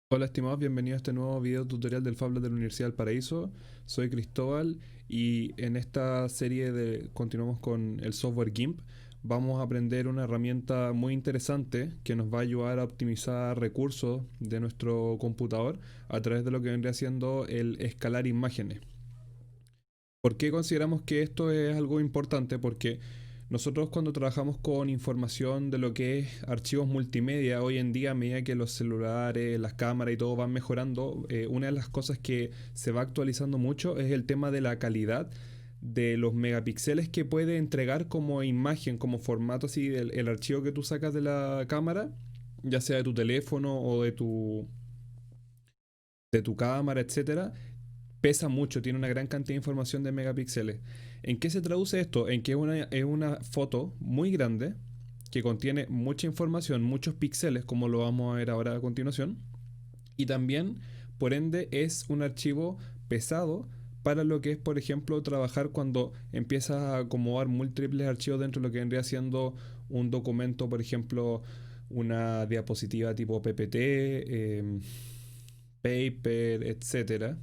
Hola estimados, bienvenidos a este nuevo video tutorial del Fab Lab de la Universidad del Paraíso. Soy Cristóbal y en esta serie continuamos con el software GIMP. Vamos a aprender una herramienta muy interesante que nos va a ayudar a optimizar recursos de nuestro computador a través de lo que vendría siendo el escalar imágenes. ¿Por qué consideramos que esto es algo importante? Porque nosotros cuando trabajamos con información de lo que es archivos multimedia hoy en día, a medida que los celulares, las cámaras y todo van mejorando, una de las cosas que se va actualizando mucho es el tema de la calidad de los megapíxeles que puede entregar como imagen, como formato así, el archivo que tú sacas de la cámara, ya sea de tu teléfono o de tu cámara, etcétera, pesa mucho, tiene una gran cantidad de información de megapíxeles. ¿En qué se traduce esto? En que es una foto muy grande que contiene mucha información, muchos píxeles, como lo vamos a ver ahora a continuación, y también, por ende, es un archivo pesado para lo que es, por ejemplo, trabajar cuando empiezas a acomodar múltiples archivos dentro de lo que vendría siendo un documento, por ejemplo, una diapositiva tipo PPT, paper, etcétera,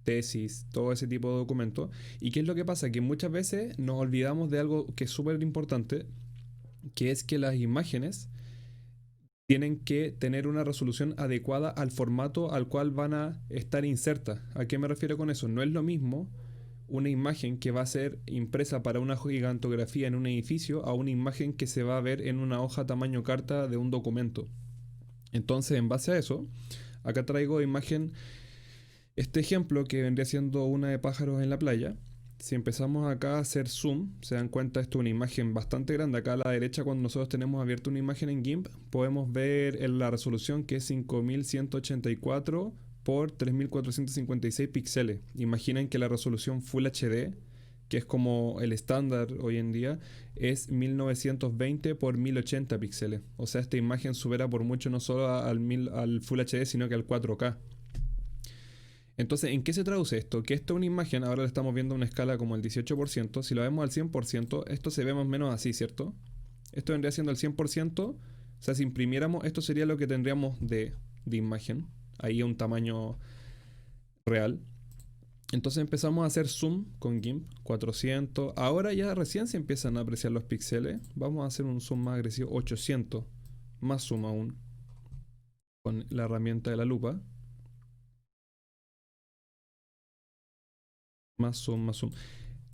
tesis, todo ese tipo de documentos. ¿Y qué es lo que pasa? Que muchas veces nos olvidamos de algo que es súper importante, que es que las imágenes tienen que tener una resolución adecuada al formato al cual van a estar insertas. ¿A qué me refiero con eso? No es lo mismo una imagen que va a ser impresa para una gigantografía en un edificio a una imagen que se va a ver en una hoja tamaño carta de un documento. Entonces, en base a eso, acá traigo imagen. Este ejemplo que vendría siendo una de pájaros en la playa, si empezamos acá a hacer zoom, se dan cuenta esto es una imagen bastante grande. Acá a la derecha, cuando nosotros tenemos abierta una imagen en GIMP, podemos ver en la resolución que es 5184 por 3456 píxeles. Imaginen que la resolución Full HD, que es como el estándar hoy en día, es 1920 por 1080 píxeles. O sea, esta imagen supera por mucho no solo al Full HD, sino que al 4K. Entonces, ¿en qué se traduce esto? Que esto es una imagen, ahora la estamos viendo a una escala como el 18%, si lo vemos al 100%, esto se ve más o menos así, ¿cierto? Esto vendría siendo el 100%, o sea, si imprimiéramos, esto sería lo que tendríamos de imagen, ahí a un tamaño real. Entonces empezamos a hacer zoom con GIMP 400, ahora ya recién se empiezan a apreciar los píxeles, vamos a hacer un zoom más agresivo, 800, más zoom aún, con la herramienta de la lupa, más zoom, más zoom.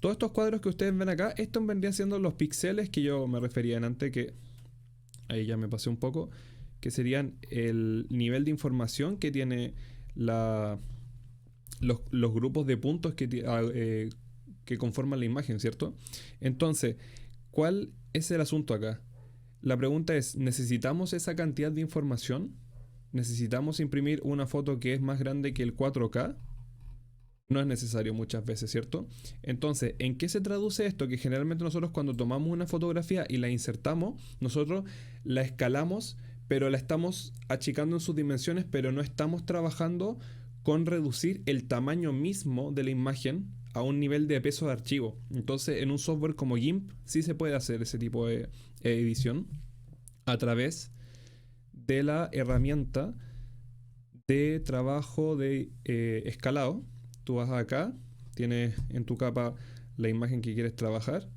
Todos estos cuadros que ustedes ven acá, estos vendrían siendo los píxeles que yo me refería en antes, que ahí ya me pasé un poco, que serían el nivel de información que tiene los grupos de puntos que conforman la imagen, ¿cierto? Entonces, ¿cuál es el asunto acá? La pregunta es, ¿necesitamos esa cantidad de información? ¿Necesitamos imprimir una foto que es más grande que el 4K? No es necesario muchas veces, ¿cierto? Entonces, ¿en qué se traduce esto? Que generalmente nosotros cuando tomamos una fotografía y la insertamos, nosotros la escalamos, pero la estamos achicando en sus dimensiones, pero no estamos trabajando con reducir el tamaño mismo de la imagen a un nivel de peso de archivo. Entonces, en un software como GIMP sí se puede hacer ese tipo de edición a través de la herramienta de trabajo de escalado. Tú vas acá, tienes en tu capa la imagen que quieres trabajar.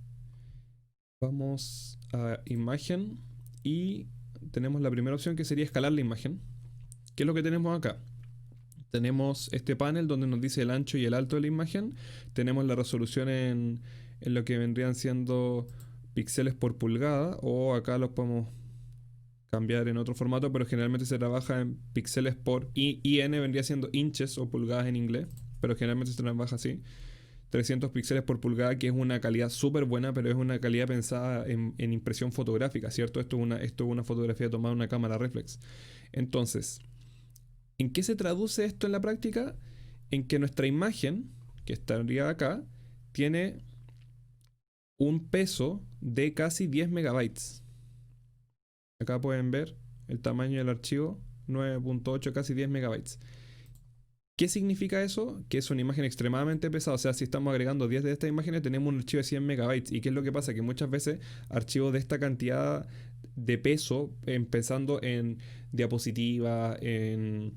Vamos a imagen y tenemos la primera opción que sería escalar la imagen. ¿Qué es lo que tenemos acá? Tenemos este panel donde nos dice el ancho y el alto de la imagen. Tenemos la resolución en lo que vendrían siendo píxeles por pulgada, o acá los podemos cambiar en otro formato, pero generalmente se trabaja en píxeles por IN, vendría siendo inches o pulgadas en inglés, pero generalmente se trabaja así. 300 píxeles por pulgada, que es una calidad súper buena, pero es una calidad pensada en impresión fotográfica, ¿cierto? Esto es una fotografía tomada en una cámara reflex. Entonces, ¿en qué se traduce esto en la práctica? En que nuestra imagen, que estaría acá, tiene un peso de casi 10 megabytes. Acá pueden ver el tamaño del archivo, 9.8, casi 10 megabytes. ¿Qué significa eso? Que es una imagen extremadamente pesada. O sea, si estamos agregando 10 de estas imágenes, tenemos un archivo de 100 megabytes. ¿Y qué es lo que pasa? Que muchas veces archivos de esta cantidad de peso, empezando en diapositiva, en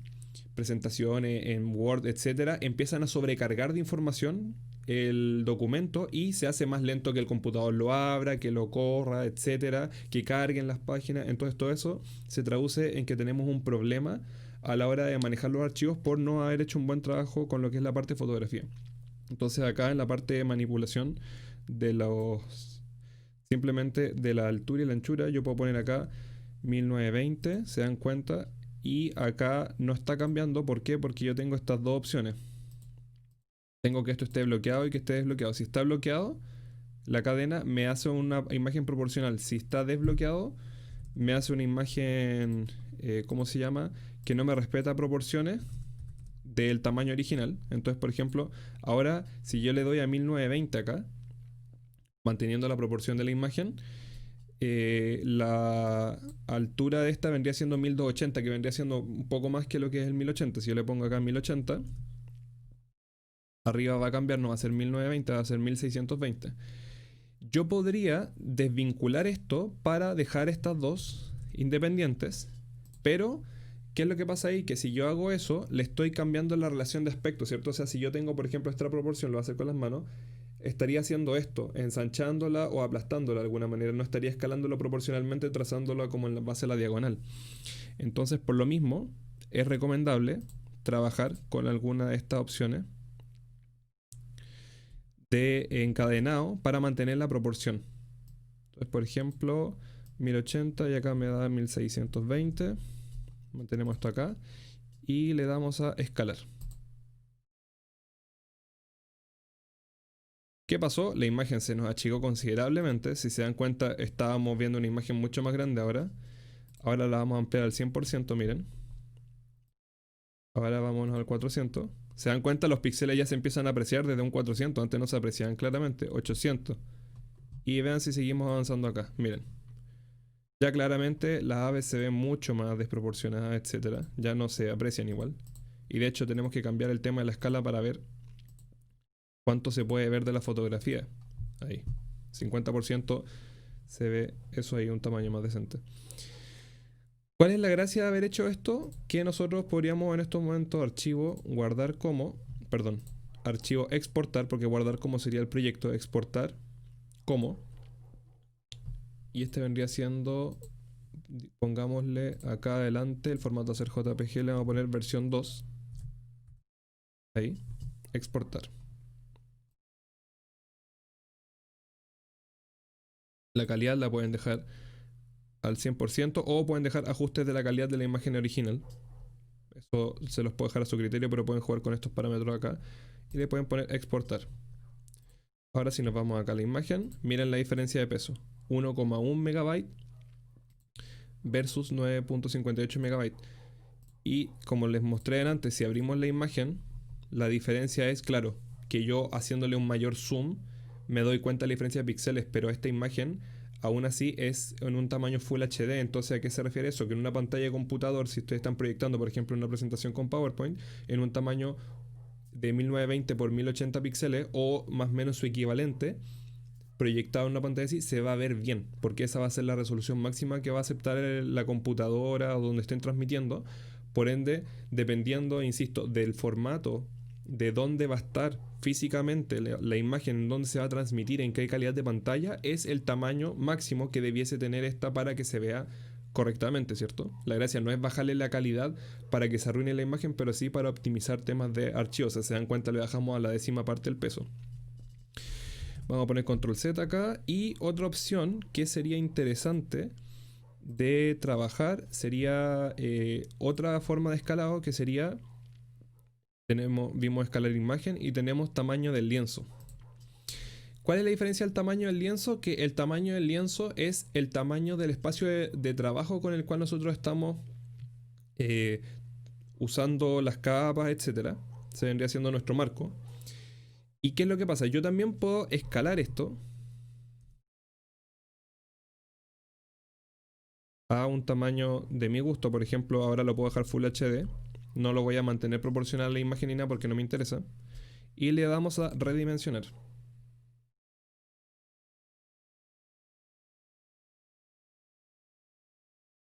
presentaciones, en Word, etcétera, empiezan a sobrecargar de información el documento y se hace más lento que el computador lo abra, que lo corra, etcétera, que carguen las páginas. Entonces todo eso se traduce en que tenemos un problema a la hora de manejar los archivos por no haber hecho un buen trabajo con lo que es la parte de fotografía. Entonces acá en la parte de manipulación de los simplemente de la altura y la anchura, yo puedo poner acá 1920, se dan cuenta, y acá no está cambiando. ¿Por qué? Porque yo tengo estas dos opciones. Tengo que esto esté bloqueado y que esté desbloqueado. Si está bloqueado, la cadena me hace una imagen proporcional. Si está desbloqueado, me hace una imagen, ¿cómo se llama? Que no me respeta proporciones del tamaño original. Entonces, por ejemplo, ahora si yo le doy a 1920 acá, manteniendo la proporción de la imagen, la altura de esta vendría siendo 1280, que vendría siendo un poco más que lo que es el 1080. Si yo le pongo acá 1080, arriba va a cambiar, no va a ser 1920, va a ser 1620. Yo podría desvincular esto para dejar estas dos independientes, pero ¿qué es lo que pasa ahí? Que si yo hago eso, le estoy cambiando la relación de aspecto, ¿cierto? O sea, si yo tengo, por ejemplo, esta proporción, lo voy a hacer con las manos, estaría haciendo esto, ensanchándola o aplastándola de alguna manera, no estaría escalándolo proporcionalmente, trazándola como en la base de la diagonal. Entonces, por lo mismo, es recomendable trabajar con alguna de estas opciones de encadenado para mantener la proporción. Entonces, por ejemplo, 1080 y acá me da 1620. Mantenemos esto acá y le damos a escalar. ¿Qué pasó? La imagen se nos achicó considerablemente. Si se dan cuenta, estábamos viendo una imagen mucho más grande ahora. Ahora la vamos a ampliar al 100%, miren. Ahora vámonos al 400. Se dan cuenta, los píxeles ya se empiezan a apreciar desde un 400. Antes no se apreciaban claramente. 800. Y vean si seguimos avanzando acá. Miren. Ya claramente las aves se ven mucho más desproporcionadas, etcétera. Ya no se aprecian igual. Y de hecho tenemos que cambiar el tema de la escala para ver cuánto se puede ver de la fotografía. Ahí. 50% se ve eso ahí, un tamaño más decente. ¿Cuál es la gracia de haber hecho esto? Que nosotros podríamos en estos momentos archivo guardar como, perdón, archivo exportar, porque guardar como sería el proyecto, exportar como, y este vendría siendo, pongámosle acá adelante el formato a ser JPG, le vamos a poner versión 2, ahí, exportar. La calidad la pueden dejar al 100% o pueden dejar ajustes de la calidad de la imagen original. Eso se los puedo dejar a su criterio, pero pueden jugar con estos parámetros acá y le pueden poner exportar. Ahora si nos vamos acá a la imagen, miren la diferencia de peso. 1,1 megabyte versus 9.58 megabytes. Y como les mostré antes, si abrimos la imagen, la diferencia es, claro, que yo haciéndole un mayor zoom me doy cuenta de la diferencia de píxeles, pero esta imagen aún así es en un tamaño Full HD. Entonces, ¿a qué se refiere eso? Que en una pantalla de computador, si ustedes están proyectando, por ejemplo, una presentación con PowerPoint, en un tamaño de 1920 por 1080 píxeles o más o menos su equivalente, proyectado en una pantalla así, se va a ver bien, porque esa va a ser la resolución máxima que va a aceptar la computadora o donde estén transmitiendo. Por ende, dependiendo, insisto, del formato, de dónde va a estar físicamente la imagen, en dónde se va a transmitir, en qué calidad de pantalla, es el tamaño máximo que debiese tener esta para que se vea correctamente, ¿cierto? La gracia no es bajarle la calidad para que se arruine la imagen, pero sí para optimizar temas de archivos. O sea, se dan cuenta, le bajamos a la décima parte el peso. Vamos a poner control Z acá. Y otra opción que sería interesante de trabajar sería otra forma de escalado, que sería, vimos escalar imagen y tenemos tamaño del lienzo. ¿Cuál es la diferencia del tamaño del lienzo? Que el tamaño del lienzo es el tamaño del espacio de trabajo con el cual nosotros estamos eh, usando las capas, etcétera. Se vendría siendo nuestro marco. ¿Y qué es lo que pasa? Yo también puedo escalar esto a un tamaño de mi gusto. Por ejemplo, ahora lo puedo dejar Full HD. No lo voy a mantener proporcional a la imagen ni nada porque no me interesa. Y le damos a redimensionar.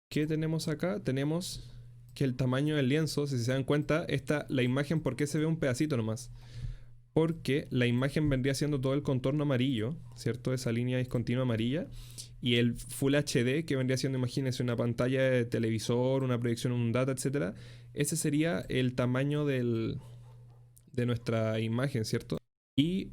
¿Qué tenemos acá? Tenemos que el tamaño del lienzo, si se dan cuenta, la imagen, ¿por qué se ve un pedacito nomás? Porque la imagen vendría siendo todo el contorno amarillo, ¿cierto? Esa línea discontinua amarilla. Y el Full HD, que vendría siendo, imagínense, una pantalla de televisor, una proyección, un data, etcétera. Ese sería el tamaño de nuestra imagen, ¿cierto? Y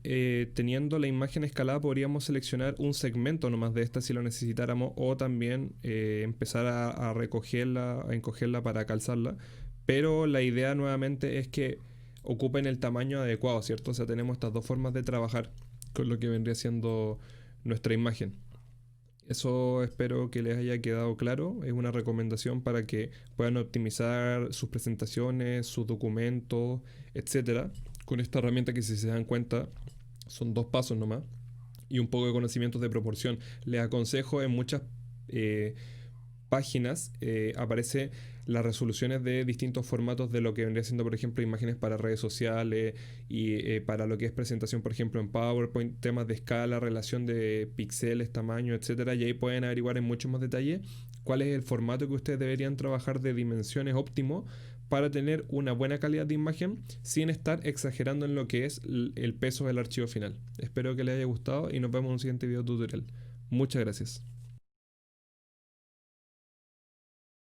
teniendo la imagen escalada podríamos seleccionar un segmento nomás de esta si lo necesitáramos, o también empezar a recogerla, a encogerla para calzarla. Pero la idea nuevamente es que ocupen el tamaño adecuado, ¿cierto? O sea, tenemos estas dos formas de trabajar con lo que vendría siendo nuestra imagen. Eso espero que les haya quedado claro. Es una recomendación para que puedan optimizar sus presentaciones, sus documentos, etcétera, con esta herramienta que, si se dan cuenta, son dos pasos nomás y un poco de conocimientos de proporción. Les aconsejo, en muchas eh, páginas aparece las resoluciones de distintos formatos de lo que vendría siendo, por ejemplo, imágenes para redes sociales y para lo que es presentación, por ejemplo, en PowerPoint, temas de escala, relación de píxeles, tamaño, etcétera. Y ahí pueden averiguar en mucho más detalle cuál es el formato que ustedes deberían trabajar de dimensiones óptimo para tener una buena calidad de imagen sin estar exagerando en lo que es el peso del archivo final. Espero que les haya gustado y nos vemos en un siguiente video tutorial. Muchas gracias.